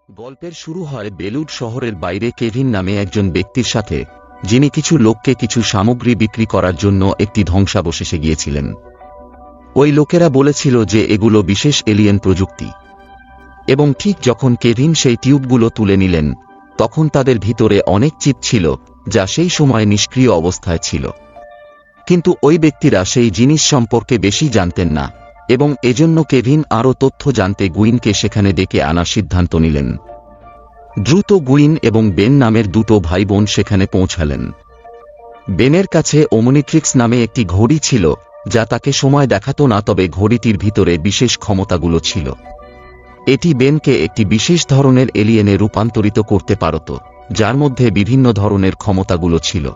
গল্পের শুরু হয় বেলুড শহরের বাইরে কেভিন নামে একজন ব্যক্তির সাথে, যিনি কিছু লোককে কিছু সামগ্রী বিক্রি করার জন্য একটি ধ্বংসাবশেষে গিয়েছিলেন। ওই লোকেরা বলেছিল যে এগুলো বিশেষ এলিয়েন প্রযুক্তি, এবং ঠিক যখন কেভিন সেই টিউবগুলো তুলে নিলেন, তখন তাদের ভিতরে অনেক চিপ ছিল যা সেই সময় নিষ্ক্রিয় অবস্থায় ছিল। কিন্তু ওই ব্যক্তিরা সেই জিনিস সম্পর্কে বেশি জানতেন না, এবং এজন্য কেভিন আরও তথ্য জানতে গুইনকে সেখানে ডেকে আনার সিদ্ধান্ত নিলেন। দ্রুত গুইন এবং বেন নামের দুটো ভাই বোন সেখানে পৌঁছালেন। বেনের কাছে ওমনিট্রিক্স নামে একটি ঘড়ি ছিল, যা তাকে সময় দেখাতো না, তবে ঘড়িটির ভিতরে বিশেষ ক্ষমতাগুলো ছিল। এটি বেনকে একটি বিশেষ ধরনের এলিয়েনে রূপান্তরিত করতে পারত, যার মধ্যে বিভিন্ন ধরনের ক্ষমতাগুলো ছিল।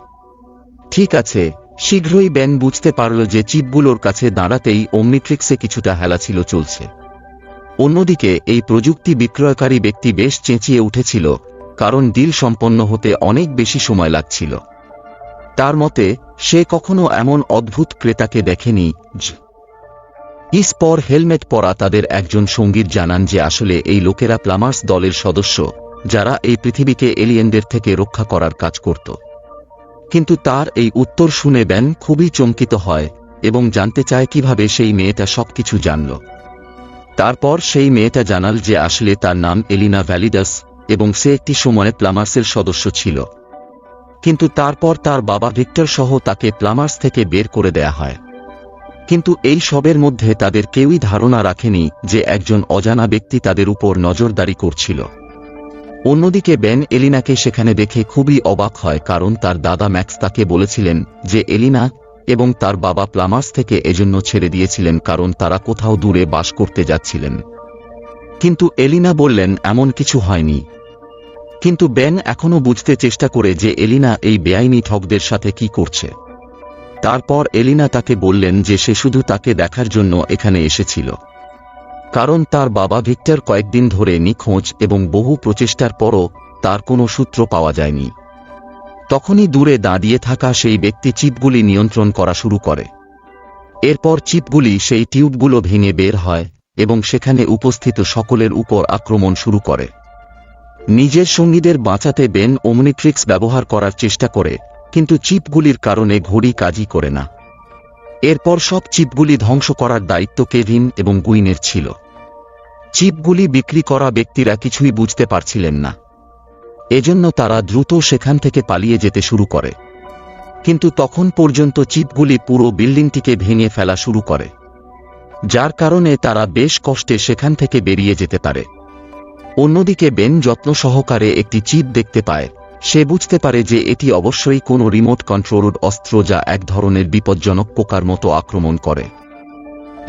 ঠিক আছে, শীঘ্রই বেন বুঝতে পারল যে চিপগুলোর কাছে দাঁড়াতেই ওমনিট্রিক্সে কিছুটা হেলাছিল চলছে। অন্যদিকে এই প্রযুক্তি বিক্রয়কারী ব্যক্তি বেশ চেঁচিয়ে উঠেছিল, কারণ ডিল সম্পন্ন হতে অনেক বেশি সময় লাগছিল। তার মতে সে কখনো এমন অদ্ভুত ক্রেতাকে দেখেনি। পর হেলমেট পরা তাদের একজন সঙ্গীর জানান যে আসলে এই লোকেরা প্লামার্স দলের সদস্য, যারা এই পৃথিবীকে এলিয়েনদের থেকে রক্ষা করার কাজ করত। কিন্তু তার এই উত্তর শুনে বেন খুবই চমকিত হয় এবং জানতে চায় কিভাবে সেই মেয়েটা সবকিছু জানল। তারপর সেই মেয়েটা জানাল যে আসলে তার নাম এলিনা ভ্যালিডাস এবং সে একটি সময়ে প্লামার্সের সদস্য ছিল। কিন্তু তারপর তার বাবা ভিক্টর সহ তাকে প্লামার্স থেকে বের করে দেয়া হয়। কিন্তু এই সবের মধ্যে তাদের কেউই ধারণা রাখেনি যে একজন অজানা ব্যক্তি তাদের উপর নজরদারি করছিল। অন্যদিকে বেন এলিনাকে সেখানে দেখে খুবই অবাক হয়, কারণ তার দাদা ম্যাক্স তাকে বলেছিলেন যে এলিনা এবং তার বাবা প্লামার্স থেকে এজন্য ছেড়ে দিয়েছিলেন কারণ তারা কোথাও দূরে বাস করতে যাচ্ছিলেন। কিন্তু এলিনা বললেন এমন কিছু হয়নি। কিন্তু বেন এখনও বুঝতে চেষ্টা করে যে এলিনা এই বেআইনি ঠগদের সাথে কি করছে। তারপর এলিনা তাকে বললেন যে সে শুধু তাকে দেখার জন্য এখানে এসেছিল, কারণ তার বাবা ভিক্টর কয়েকদিন ধরে নিখোঁজ এবং বহু প্রচেষ্টার পরও তার কোনো সূত্র পাওয়া যায়নি। তখনই দূরে দাঁড়িয়ে থাকা সেই ব্যক্তি চিপগুলি নিয়ন্ত্রণ করা শুরু করে। এরপর চিপগুলি সেই টিউবগুলো ভেঙে বের হয় এবং সেখানে উপস্থিত সকলের উপর আক্রমণ শুরু করে। নিজের সঙ্গীদের বাঁচাতে বেন ওমনিট্রিক্স ব্যবহার করার চেষ্টা করে, কিন্তু চিপগুলির কারণে ঘড়ি কাজই করে না। এরপর সব চিপগুলি ধ্বংস করার দায়িত্ব কেভিন এবং গুইনের ছিল। চিপগুলি বিক্রি করা ব্যক্তিরা কিছুই বুঝতে পারছিলেন না, এজন্য তারা দ্রুত সেখান থেকে পালিয়ে যেতে শুরু করে। কিন্তু তখন পর্যন্ত চিপগুলি পুরো বিল্ডিংটিকে ভেঙে ফেলা শুরু করে, যার কারণে তারা বেশ কষ্টে সেখান থেকে বেরিয়ে যেতে পারে। অন্যদিকে বেন যত্ন সহকারে একটি চিপ দেখতে পায়। সে বুঝতে পারে যে এটি অবশ্যই কোনো রিমোট কন্ট্রোলড অস্ত্র, যা এক ধরনের বিপজ্জনক পোকার মতো আক্রমণ করে।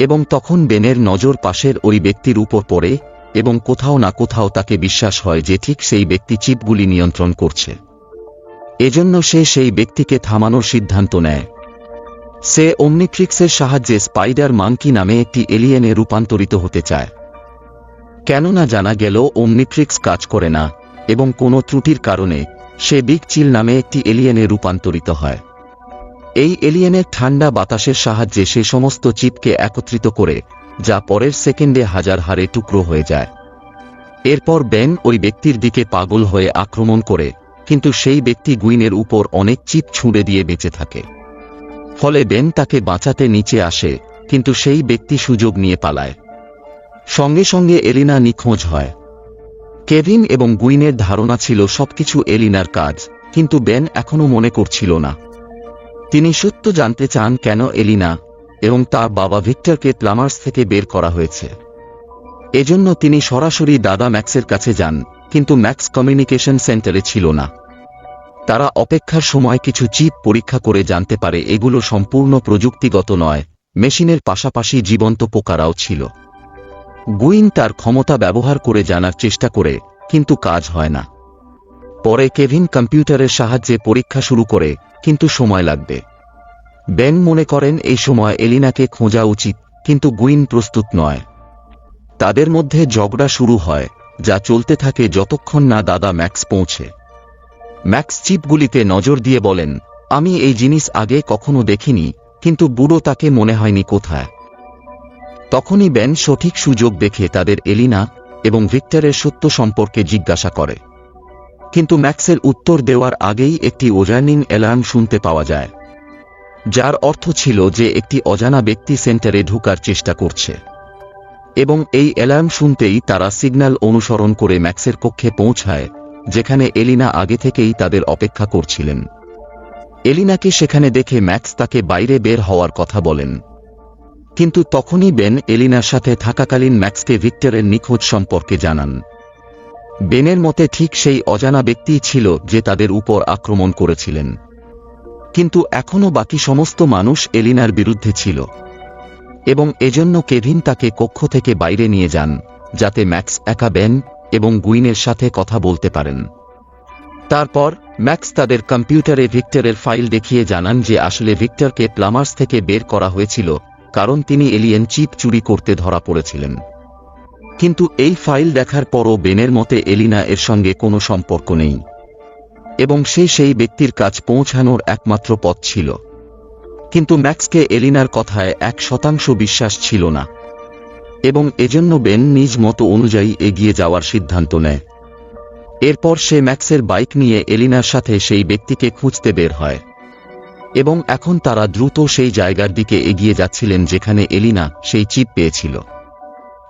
এবং তখন বেনের নজর পাশের ওই ব্যক্তির উপর পড়ে এবং কোথাও না কোথাও তাকে বিশ্বাস হয় যে ঠিক সেই ব্যক্তি চিপগুলি নিয়ন্ত্রণ করছে। এজন্য সে সেই ব্যক্তিকে থামানোর সিদ্ধান্ত নেয়। সে ওমনিট্রিক্সের সাহায্যে স্পাইডার মাঙ্কি নামে একটি এলিয়েনে রূপান্তরিত হতে চায়। কেননা জানা গেল ওমনিট্রিক্স কাজ করে না, এবং কোনো ত্রুটির কারণে সে বিগ চিল নামে একটি এলিয়েনে রূপান্তরিত হয়। এই এলিয়েনের ঠান্ডা বাতাসের সাহায্যে সে সমস্ত চিপকে একত্রিত করে, যা পরের সেকেন্ডে হাজার হারে টুকরো হয়ে যায়। এরপর বেন ওই ব্যক্তির দিকে পাগল হয়ে আক্রমণ করে, কিন্তু সেই ব্যক্তি গুইনের উপর অনেক চিপ ছুঁড়ে দিয়ে বেঁচে থাকে। ফলে বেন তাকে বাঁচাতে নিচে আসে, কিন্তু সেই ব্যক্তি সুযোগ নিয়ে পালায়। সঙ্গে সঙ্গে এলিনা নিখোঁজ হয়। কেভিন এবং গুইনের ধারণা ছিল সবকিছু এলিনার কাজ, কিন্তু বেন এখনও মনে করছিল না। তিনি সত্য জানতে চান কেন এলিনা এবং তার বাবা ভিক্টরকে প্লামার্স থেকে বের করা হয়েছে। এজন্য তিনি সরাসরি দাদা ম্যাক্সের কাছে যান, কিন্তু ম্যাক্স কমিউনিকেশন সেন্টারে ছিল না। তারা অপেক্ষার সময় কিছু চিপ পরীক্ষা করে জানতে পারে এগুলো সম্পূর্ণ প্রযুক্তিগত নয়, মেশিনের পাশাপাশি জীবন্ত পোকারাও ছিল। গুইন তার ক্ষমতা ব্যবহার করে জানার চেষ্টা করে, কিন্তু কাজ হয় না। পরে কেভিন কম্পিউটারের সাহায্যে পরীক্ষা শুরু করে, কিন্তু সময় লাগবে। বেন মনে করেন এই সময় এলিনাকে খোঁজা উচিত, কিন্তু গুইন প্রস্তুত নয়। তাদের মধ্যে ঝগড়া শুরু হয়, যা চলতে থাকে যতক্ষণ না দাদা ম্যাক্স পৌঁছে। ম্যাক্স চিপগুলিতে নজর দিয়ে বলেন, আমি এই জিনিস আগে কখনো দেখিনি, কিন্তু বুড়ো তাকে মনে হয়নি কোথায়। তখনই বেন সঠিক সুযোগ দেখে তাদের এলিনা এবং ভিক্টরের সত্য সম্পর্কে জিজ্ঞাসা করে। কিন্তু ম্যাক্সের উত্তর দেওয়ার আগেই একটি ওয়ার্নিং অ্যালার্ম শুনতে পাওয়া যায়, যার অর্থ ছিল যে একটি অজানা ব্যক্তি সেন্টারে ঢোকার চেষ্টা করছে। এবং এই অ্যালার্ম শুনতেই তারা সিগন্যাল অনুসরণ করে ম্যাক্সের কক্ষে পৌঁছায়, যেখানে এলিনা আগে থেকেই তাদের অপেক্ষা করছিলেন। এলিনাকে সেখানে দেখে ম্যাক্স তাকে বাইরে বের হওয়ার কথা বলেন। কিন্তু তখনই বেন এলিনার সাথে থাকাকালীন ম্যাক্সকে ভিক্টরের নিখোঁজ সম্পর্কে জানান। বেনের মতে ঠিক সেই অজানা ব্যক্তিই ছিল যে তাদের উপর আক্রমণ করেছিলেন। কিন্তু এখনও বাকি সমস্ত মানুষ এলিনার বিরুদ্ধে ছিল, এবং এজন্য কেভিন তাকে কক্ষ থেকে বাইরে নিয়ে যান, যাতে ম্যাক্স একা বেন এবং গুইনের সাথে কথা বলতে পারেন। তারপর ম্যাক্স তাদের কম্পিউটারে ভিক্টরের ফাইল দেখিয়ে জানান যে আসলে ভিক্টরকে প্লামার্স থেকে বের করা হয়েছিল, কারণ তিনি এলিয়েন চিপ চুরি করতে ধরা পড়েছিলেন। কিন্তু এই ফাইল দেখার পরও বেনের মতে এলিনা এর সঙ্গে কোনো সম্পর্ক নেই, এবং সে সেই ব্যক্তির কাছে পৌঁছানোর একমাত্র পথ ছিল। কিন্তু ম্যাক্সকে এলিনার কথায় 1% বিশ্বাস ছিল না, এবং এজন্য বেন নিজ মতো অনুযায়ী এগিয়ে যাওয়ার সিদ্ধান্ত নেয়। এরপর সে ম্যাক্সের বাইক নিয়ে এলিনার সাথে সেই ব্যক্তিকে খুঁজতে বের হয়, এবং এখন তারা দ্রুত সেই জায়গার দিকে এগিয়ে যাচ্ছিলেন যেখানে এলিনা সেই চিপ পেয়েছিল।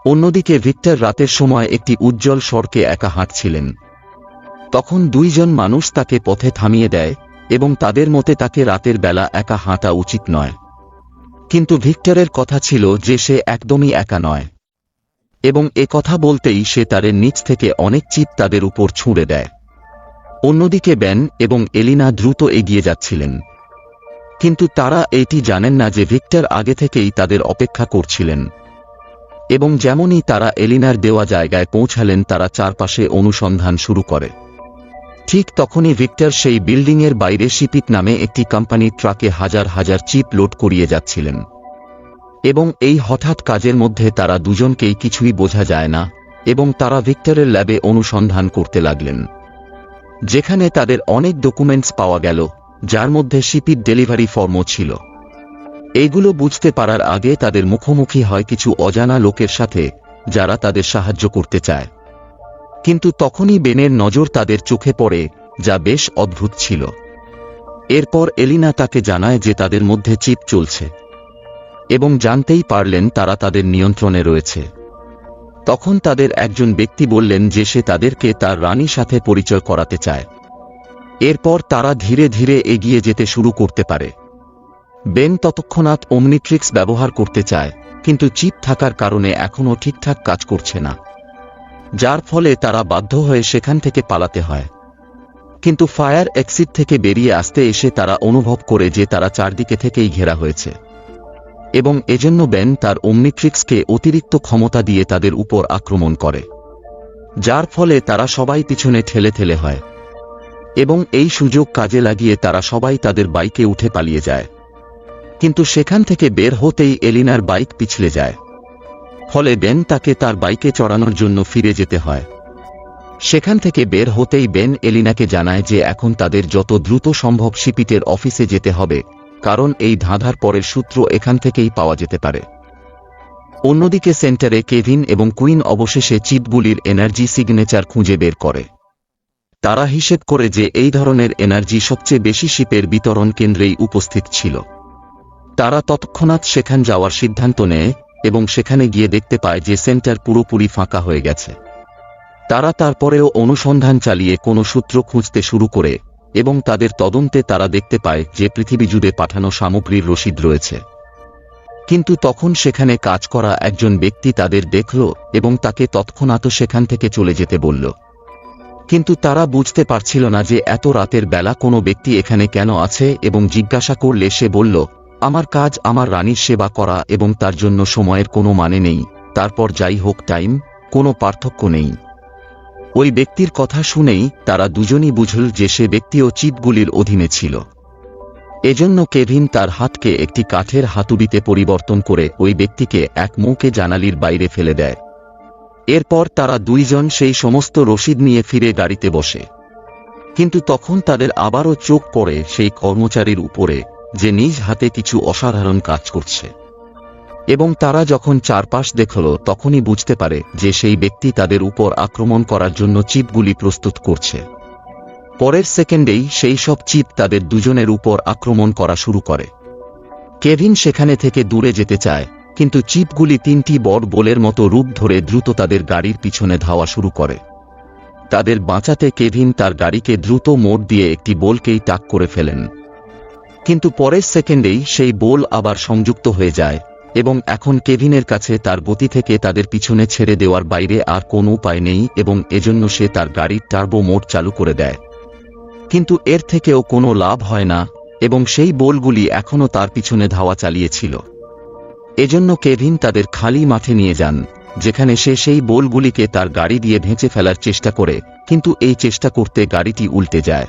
অন্যদিকে ভিক্টর রাতের সময় একটি উজ্জ্বল সড়কে একা হাঁটছিলেন। তখন দুইজন মানুষ তাকে পথে থামিয়ে দেয়, এবং তাদের মতে তাকে রাতের বেলা একা হাঁটা উচিত নয়। কিন্তু ভিক্টরের কথা ছিল যে সে একদমই একা নয়, এবং এ কথা বলতেই সে তাদের নিচ থেকে অনেক চিপ তাদের উপর ছুঁড়ে দেয়। অন্যদিকে বেন এবং এলিনা দ্রুত এগিয়ে যাচ্ছিলেন, কিন্তু তারা এটি জানেন না যে ভিক্টর আগে থেকেই তাদের অপেক্ষা করছিলেন। এবং যেমনই তারা এলিনার দেওয়া জায়গায় পৌঁছালেন, তারা চারপাশে অনুসন্ধান শুরু করে। ঠিক তখনই ভিক্টর সেই বিল্ডিংয়ের বাইরে শিপিট নামে একটি কোম্পানির ট্রাকে হাজার হাজার চিপ লোড করিয়ে যাচ্ছিলেন। এবং এই হঠাৎ কাজের মধ্যে তারা দুজনকেই কিছুই বোঝা যায় না, এবং তারা ভিক্টরের ল্যাবে অনুসন্ধান করতে লাগলেন, যেখানে তাদের অনেক ডকুমেন্টস পাওয়া গেল, যার মধ্যে শিপিট ডেলিভারি ফর্মও ছিল। এইগুলো বুঝতে পারার আগে তাদের মুখোমুখি হয় কিছু অজানা লোকের সাথে, যারা তাদের সাহায্য করতে চায়। কিন্তু তখনই বেনের নজর তাদের চোখে পড়ে, যা বেশ অদ্ভুত ছিল। এরপর এলিনা তাকে জানায় যে তাদের মধ্যে চিপ চলছে, এবং জানতেই পারলেন তারা তাদের নিয়ন্ত্রণে রয়েছে। তখন তাদের একজন ব্যক্তি বললেন যে সে তাদেরকে তার রানীর সাথে পরিচয় করাতে চায়। এরপর তারা ধীরে ধীরে এগিয়ে যেতে শুরু করতে পারে। বেন তৎক্ষণাৎ ওমনিট্রিক্স ব্যবহার করতে চায়, কিন্তু চিপ থাকার কারণে এখনও ঠিকঠাক কাজ করছে না, যার ফলে তারা বাধ্য হয়ে সেখান থেকে পালাতে হয়। কিন্তু ফায়ার এক্সিট থেকে বেরিয়ে আসতে এসে তারা অনুভব করে যে তারা চারদিকে থেকেই ঘেরা হয়েছে, এবং এজন্য বেন তার ওমনিট্রিক্সকে অতিরিক্ত ক্ষমতা দিয়ে তাদের উপর আক্রমণ করে, যার ফলে তারা সবাই পিছনে ঠেলে ঠেলে হয়। এবং এই সুযোগ কাজে লাগিয়ে তারা সবাই তাদের বাইকে উঠে পালিয়ে যায়। কিন্তু সেখান থেকে বের হতেই এলিনার বাইক পিছলে যায়, ফলে বেন তাকে তার বাইকে চড়ানোর জন্য ফিরে যেতে হয়। সেখান থেকে বের হতেই বেন এলিনাকে জানায় যে এখন তাদের যত দ্রুত সম্ভব শিপিটের অফিসে যেতে হবে, কারণ এই ধাঁধার পরের সূত্র এখান থেকেই পাওয়া যেতে পারে। অন্যদিকে সেন্টারে কেভিন এবং কুইন অবশেষে চিপগুলির এনার্জি সিগনেচার খুঁজে বের করে। তারা হিসেব করে যে এই ধরনের এনার্জি সবচেয়ে বেশি শিপের বিতরণ কেন্দ্রেই উপস্থিত ছিল। তারা তৎক্ষণাৎ সেখান যাওয়ার সিদ্ধান্ত নেয়, এবং সেখানে গিয়ে দেখতে পায় যে সেন্টার পুরোপুরি ফাঁকা হয়ে গেছে। তারা তারপরেও অনুসন্ধান চালিয়ে কোনো সূত্র খুঁজতে শুরু করে, এবং তাদের তদন্তে তারা দেখতে পায় যে পৃথিবী জুড়ে পাঠানো সামগ্রীর রসিদ রয়েছে। কিন্তু তখন সেখানে কাজ করা একজন ব্যক্তি তাদের দেখল এবং তাকে তৎক্ষণাৎ সেখান থেকে চলে যেতে বলল। কিন্তু তারা বুঝতে পারছিল না যে এত রাতের বেলা কোনো ব্যক্তি এখানে কেন আছে, এবং জিজ্ঞাসা করলে সে বলল, আমার কাজ আমার রানীর সেবা করা, এবং তার জন্য সময়ের কোনো মানে নেই। তারপর যাই হোক টাইম, কোনো পার্থক্য নেই। ওই ব্যক্তির কথা শুনেই তারা দুজনই বুঝল যে সে ব্যক্তিও চিপগুলির অধীনে ছিল। এজন্য কেভিন তার হাতকে একটি কাঠের হাতুড়িতে পরিবর্তন করে ওই ব্যক্তিকে এক মুখে জানালির বাইরে ফেলে দেয়। এরপর তারা দুইজন সেই সমস্ত রসিদ নিয়ে ফিরে গাড়িতে বসে। কিন্তু তখন তাদের আবারও চোখ পড়ে সেই কর্মচারীর উপরে, যে নিজ হাতে কিছু অসাধারণ কাজ করছে। এবং তারা যখন চারপাশ দেখল তখনই বুঝতে পারে যে সেই ব্যক্তি তাদের উপর আক্রমণ করার জন্য চিপগুলি প্রস্তুত করছে। পরের সেকেন্ডেই সেই সব চিপ তাদের দুজনের উপর আক্রমণ করা শুরু করে। কেভিন সেখানে থেকে দূরে যেতে চায়, কিন্তু চিপগুলি তিনটি বড় বোলের মতো রূপ ধরে দ্রুত তাদের গাড়ির পিছনে ধাওয়া শুরু করে। তাদের বাঁচাতে কেভিন তার গাড়িকে দ্রুত মোড় দিয়ে একটি বোলকেই টাক করে ফেলেন। কিন্তু পরের সেকেন্ডেই সেই বোল আবার সংযুক্ত হয়ে যায় এবং এখন কেভিনের কাছে তার গতি থেকে তাদের পিছনে ছেড়ে দেওয়ার বাইরে আর কোনো উপায় নেই এবং এজন্য সে তার গাড়ির টার্বো মোড চালু করে দেয়। কিন্তু এর থেকেও কোনো লাভ হয় না এবং সেই বোলগুলি এখনও তার পিছনে ধাওয়া চালিয়েছিল। এজন্য কেভিন তাদের খালি মাঠে নিয়ে যান, যেখানে সে সেই বোলগুলিকে তার গাড়ি দিয়ে ভেঙে ফেলার চেষ্টা করে, কিন্তু এই চেষ্টা করতে গাড়িটি উল্টে যায়।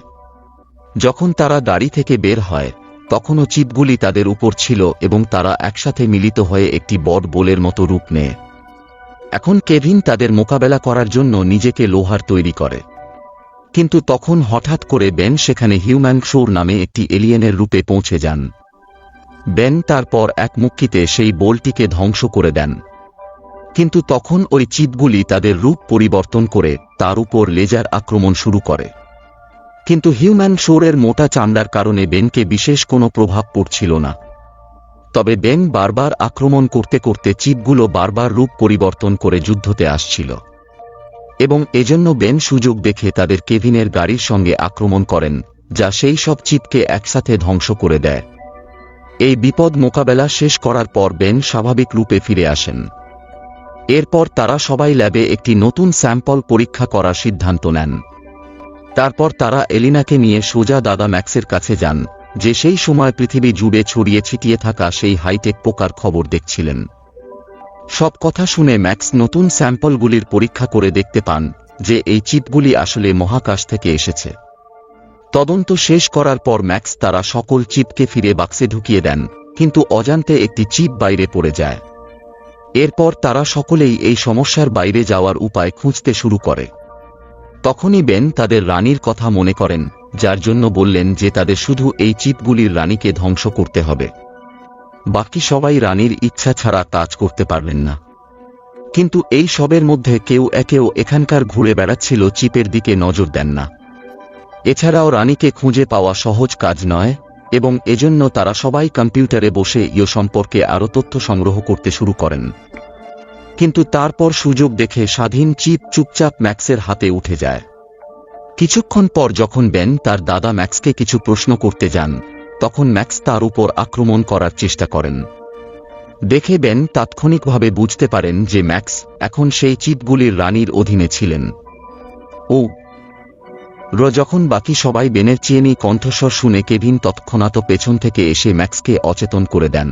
যখন তারা গাড়ি থেকে বের হয় তখনও চিপগুলি তাদের উপর ছিল এবং তারা একসাথে মিলিত হয়ে একটি বড় বোলের মতো রূপ নেয়। এখন কেভিন তাদের মোকাবেলা করার জন্য নিজেকে লোহার তৈরি করে। কিন্তু তখন হঠাৎ করে বেন সেখানে হিউম্যান শোর নামে একটি এলিয়েনের রূপে পৌঁছে যান। বেন তারপর এক মুক্কিতে সেই বোলটিকে ধ্বংস করে দেন। কিন্তু তখন ওই চিপগুলি তাদের রূপ পরিবর্তন করে তার উপর লেজার আক্রমণ শুরু করে। কিন্তু হিউম্যান শোরের মোটা চামড়ার কারণে বেনকে বিশেষ কোনো প্রভাব পড়ছিল না। তবে বেন বারবার আক্রমণ করতে করতে চিপগুলো বারবার রূপ পরিবর্তন করে যুদ্ধতে আসছিল এবং এজন্য বেন সুযোগ দেখে তাদের কেভিনের গাড়ির সঙ্গে আক্রমণ করেন, যা সেই সব চিপকে একসাথে ধ্বংস করে দেয়। এই বিপদ মোকাবেলা শেষ করার পর বেন স্বাভাবিক রূপে ফিরে আসেন। এরপর তারা সবাই ল্যাবে একটি নতুন স্যাম্পল পরীক্ষা করার সিদ্ধান্ত নেন। তারপর তারা এলিনাকে নিয়ে সোজা দাদা ম্যাক্সের কাছে যান, যে সেই সময় পৃথিবী জুড়ে ছড়িয়ে ছিটিয়ে থাকা সেই হাইটেক পোকার খবর দেখছিলেন। সব কথা শুনে ম্যাক্স নতুন স্যাম্পলগুলির পরীক্ষা করে দেখতে পান যে এই চিপগুলি আসলে মহাকাশ থেকে এসেছে। তদন্ত শেষ করার পর ম্যাক্স তারা সকল চিপকে ফিরে বাক্সে ঢুকিয়ে দেন, কিন্তু অজান্তে একটি চিপ বাইরে পড়ে যায়। এরপর তারা সকলেই এই সমস্যার বাইরে যাওয়ার উপায় খুঁজতে শুরু করে। তখনই বেন তাদের রানীর কথা মনে করেন, যার জন্য বললেন যে তাদের শুধু এই চিপগুলির রানীকে ধ্বংস করতে হবে। বাকি সবাই রানীর ইচ্ছা ছাড়া কাজ করতে পারবেন না। কিন্তু এই সবের মধ্যে কেউ একেও এখানকার ঘুরে বেড়াচ্ছিল, চিপের দিকে নজর দেন না। এছাড়াও রানীকে খুঁজে পাওয়া সহজ কাজ নয় এবং এজন্য তারা সবাই কম্পিউটারে বসে ইও সম্পর্কে আরও তথ্য সংগ্রহ করতে শুরু করেন। কিন্তু তারপর সুযোগ দেখে স্বাধীন চিপ চুপচাপ ম্যাক্সের হাতে উঠে যায়। কিছুক্ষণ পর যখন বেন তার দাদা ম্যাক্সকে কিছু প্রশ্ন করতে যান, তখন ম্যাক্স তার উপর আক্রমণ করার চেষ্টা করেন। দেখে বেন তাৎক্ষণিকভাবে বুঝতে পারেন যে ম্যাক্স এখন সেই চিপগুলির রানীর অধীনে ছিলেন। যখন বাকি সবাই বেনের চিয়েনি কণ্ঠস্বর শুনে কেভিন তৎক্ষণাৎ পেছন থেকে এসে ম্যাক্সকে অচেতন করে দেন।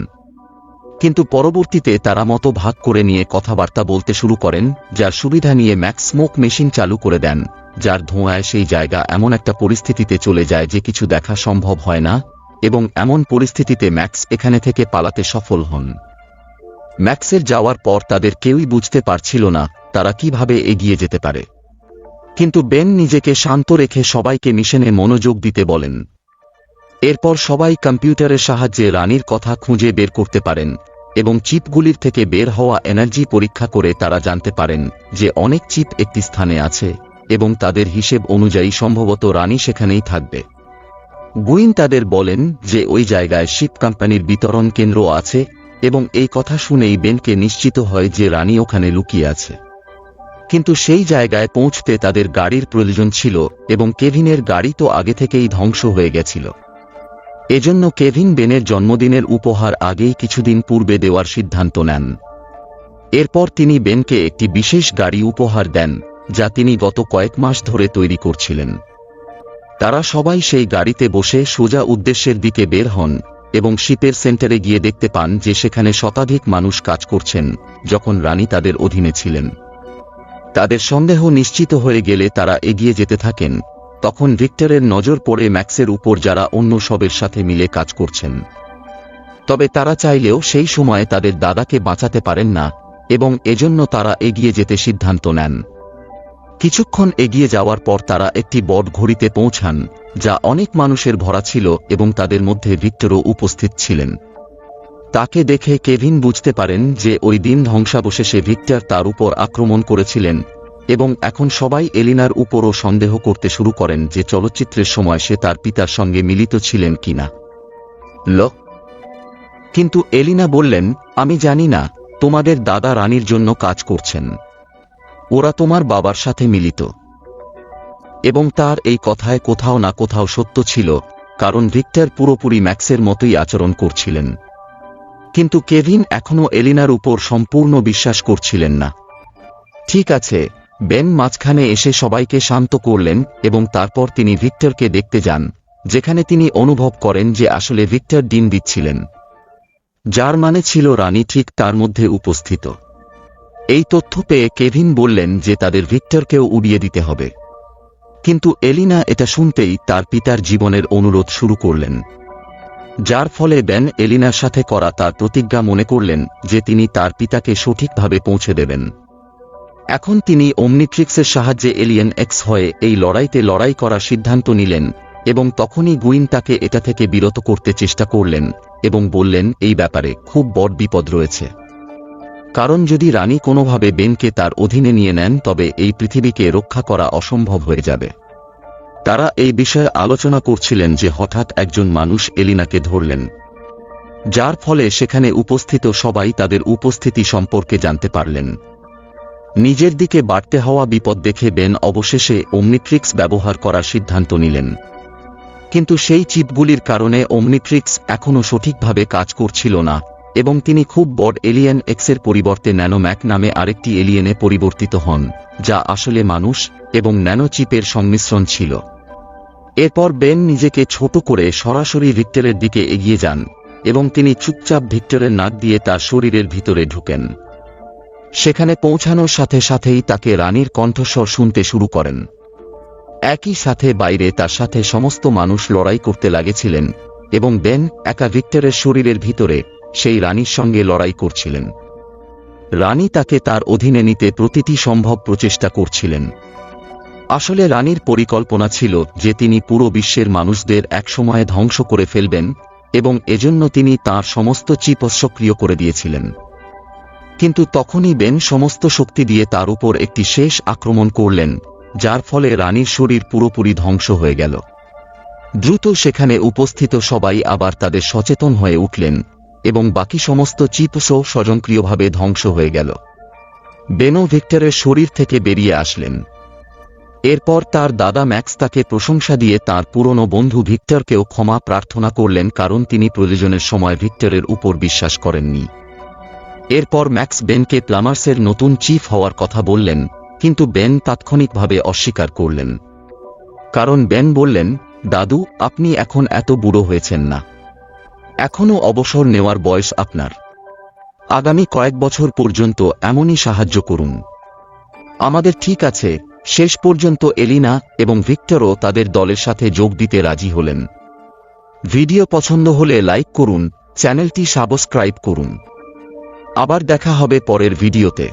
কিন্তু পরবর্তীতে তারা মতো ভাগ করে নিয়ে কথাবার্তা বলতে শুরু করেন, যার সুবিধা নিয়ে ম্যাক্স স্মোক মেশিন চালু করে দেন, যার ধোঁয়ায় সেই জায়গা এমন একটা পরিস্থিতিতে চলে যায় যে কিছু দেখা সম্ভব হয় না এবং এমন পরিস্থিতিতে ম্যাক্স এখানে থেকে পালাতে সফল হন। ম্যাক্সের যাওয়ার পর তাদের কেউই বুঝতে পারছিল না তারা কিভাবে এগিয়ে যেতে পারে। কিন্তু বেন নিজেকে শান্ত রেখে সবাইকে মিশনে মনোযোগ দিতে বলেন। এরপর সবাই কম্পিউটারের সাহায্যে রানীর কথা খুঁজে বের করতে পারেন এবং চিপগুলির থেকে বের হওয়া এনার্জি পরীক্ষা করে তারা জানতে পারেন যে অনেক চিপ একটি স্থানে আছে এবং তাদের হিসেব অনুযায়ী সম্ভবত রানী সেখানেই থাকবে। গুইন তাদের বলেন যে ওই জায়গায় শিপ কোম্পানির বিতরণ কেন্দ্র আছে এবং এই কথা শুনেই বেনকে নিশ্চিত হয় যে রানী ওখানে লুকিয়ে আছে। কিন্তু সেই জায়গায় পৌঁছতে তাদের গাড়ির প্রয়োজন ছিল এবং কেভিনের গাড়ি তো আগে থেকেই ধ্বংস হয়ে গেছিল। এজন্য কেভিন বেনের জন্মদিনের উপহার আগেই কিছুদিন পূর্বে দেওয়ার সিদ্ধান্ত নেন। এরপর তিনি বেনকে একটি বিশেষ গাড়ি উপহার দেন, যা তিনি গত কয়েক মাস ধরে তৈরি করছিলেন। তারা সবাই সেই গাড়িতে বসে সোজা উদ্দেশ্যের দিকে বের হন এবং শিপের সেন্টারে গিয়ে দেখতে পান যে সেখানে শতাধিক মানুষ কাজ করছেন যখন রানী তাদের অধীনে ছিলেন। তাদের সন্দেহ নিশ্চিত হয়ে গেলে তারা এগিয়ে যেতে থাকেন। তখন ভিক্টরের নজর পড়ে ম্যাক্সের উপর, যারা অন্য সবের সাথে মিলে কাজ করছেন। তবে তারা চাইলেও সেই সময়ে তাদের দাদাকে বাঁচাতে পারেন না এবং এজন্য তারা এগিয়ে যেতে সিদ্ধান্ত নেন। কিছুক্ষণ এগিয়ে যাওয়ার পর তারা একটি বড় ঘড়িতে পৌঁছান, যা অনেক মানুষের ভরা ছিল এবং তাদের মধ্যে ভিক্টরও উপস্থিত ছিলেন। তাকে দেখে কেভিন বুঝতে পারেন যে ওই দিন ধ্বংসাবশেষে ভিক্টর তার উপর আক্রমণ করেছিলেন, এবং এখন সবাই এলিনার উপরও সন্দেহ করতে শুরু করেন যে চলচ্চিত্রের সময় সে তার পিতার সঙ্গে মিলিত ছিলেন কিনা। কিন্তু এলিনা বললেন, আমি জানি না, তোমাদের দাদা রানীর জন্য কাজ করছেন, ওরা তোমার বাবার সাথে মিলিত। এবং তার এই কথায় কোথাও না কোথাও সত্য ছিল, কারণ ভিক্টর পুরোপুরি ম্যাক্সের মতোই আচরণ করছিলেন। কিন্তু কেভিন এখনও এলিনার উপর সম্পূর্ণ বিশ্বাস করছিলেন না। ঠিক আছে, বেন মাঝখানে এসে সবাইকে শান্ত করলেন এবং তারপর তিনি ভিক্টরকে দেখতে যান, যেখানে তিনি অনুভব করেন যে আসলে ভিক্টর ডিম দিচ্ছিলেন, যার মানে ছিল রানী ঠিক তার মধ্যে উপস্থিত। এই তথ্য পেয়ে কেভিন বললেন যে তাদের ভিক্টরকেও উড়িয়ে দিতে হবে। কিন্তু এলিনা এটা শুনতেই তার পিতার জীবনের অনুরোধ শুরু করলেন, যার ফলে বেন এলিনার সাথে করা তার প্রতিজ্ঞা মনে করলেন যে তিনি তার পিতাকে সঠিকভাবে পৌঁছে দেবেন। এখন তিনি ওমনিট্রিক্সের সাহায্যে এলিয়েন এক্স হয়ে এই লড়াইতে লড়াই করার সিদ্ধান্ত নিলেন, এবং তখনই গুইন তাকে এটা থেকে বিরত করতে চেষ্টা করলেন এবং বললেন এই ব্যাপারে খুব বড় বিপদ রয়েছে, কারণ যদি রানী কোনোভাবে বেনকে তার অধীনে নিয়ে নেন তবে এই পৃথিবীকে রক্ষা করা অসম্ভব হয়ে যাবে। তারা এই বিষয়ে আলোচনা করছিলেন যে হঠাৎ একজন মানুষ এলিনাকে ধরলেন, যার ফলে সেখানে উপস্থিত সবাই তাদের উপস্থিতি সম্পর্কে জানতে পারলেন। নিজের দিকে বাড়তে হওয়া বিপদ দেখে বেন অবশেষে ওমনিট্রিক্স ব্যবহার করার সিদ্ধান্ত নিলেন। কিন্তু সেই চিপগুলির কারণে ওমনিট্রিক্স এখনও সঠিকভাবে কাজ করছিল না, এবং তিনি খুব বড় এলিয়েন এক্সের পরিবর্তে ন্যানোম্যাক নামে আরেকটি এলিয়েনে পরিবর্তিত হন, যা আসলে মানুষ এবং ন্যানো চিপের সংমিশ্রণ ছিল। এরপর বেন নিজেকে ছোট করে সরাসরি ভিক্টরের দিকে এগিয়ে যান, এবং তিনি চুপচাপ ভিক্টরের নাক দিয়ে তার শরীরের ভিতরে ঢুকেন। সেখানে পৌঁছানোর সাথে সাথেই তাকে রানীর কণ্ঠস্বর শুনতে শুরু করেন। একই সাথে বাইরে তার সাথে সমস্ত মানুষ লড়াই করতে লাগেছিলেন, এবং বেন একা ভিক্টরের শরীরের ভিতরে সেই রানীর সঙ্গে লড়াই করছিলেন। রানী তাকে তার অধীনে নিতে প্রতিটি সম্ভব প্রচেষ্টা করছিলেন। আসলে রানীর পরিকল্পনা ছিল যে তিনি পুরো বিশ্বের মানুষদের একসময়ে ধ্বংস করে ফেলবেন, এবং এজন্য তিনি তাঁর সমস্ত চিপ সক্রিয় করে দিয়েছিলেন। কিন্তু তখনই বেন সমস্ত শক্তি দিয়ে তার উপর একটি শেষ আক্রমণ করলেন, যার ফলে রানীর শরীর পুরোপুরি ধ্বংস হয়ে গেল। দ্রুত সেখানে উপস্থিত সবাই আবার তাদের সচেতন হয়ে উঠলেন, এবং বাকি সমস্ত চিপসও স্বয়ংক্রিয়ভাবে ধ্বংস হয়ে গেল। বেনও ভিক্টরের শরীর থেকে বেরিয়ে আসলেন। এরপর তার দাদা ম্যাক্স তাকে প্রশংসা দিয়ে তার পুরনো বন্ধু ভিক্টরকেও ক্ষমা প্রার্থনা করলেন, কারণ তিনি প্রয়োজনের সময় ভিক্টরের উপর বিশ্বাস করেননি। এরপর ম্যাক্স বেনকে প্লামার্সের নতুন চিফ হওয়ার কথা বললেন, কিন্তু বেন তাৎক্ষণিকভাবে অস্বীকার করলেন। কারণ বেন বললেন, দাদু, আপনি এখন এত বুড়ো হয়েছেন না, এখনও অবসর নেওয়ার বয়স আপনার। আগামী কয়েক বছর পর্যন্ত এমনই সাহায্য করুন আমাদের। ঠিক আছে। শেষ পর্যন্ত এলিনা এবং ভিক্টরও তাদের দলের সাথে যোগ দিতে রাজি হলেন। ভিডিও পছন্দ হলে লাইক করুন, চ্যানেলটি সাবস্ক্রাইব করুন। আবার দেখা হবে পরের ভিডিওতে।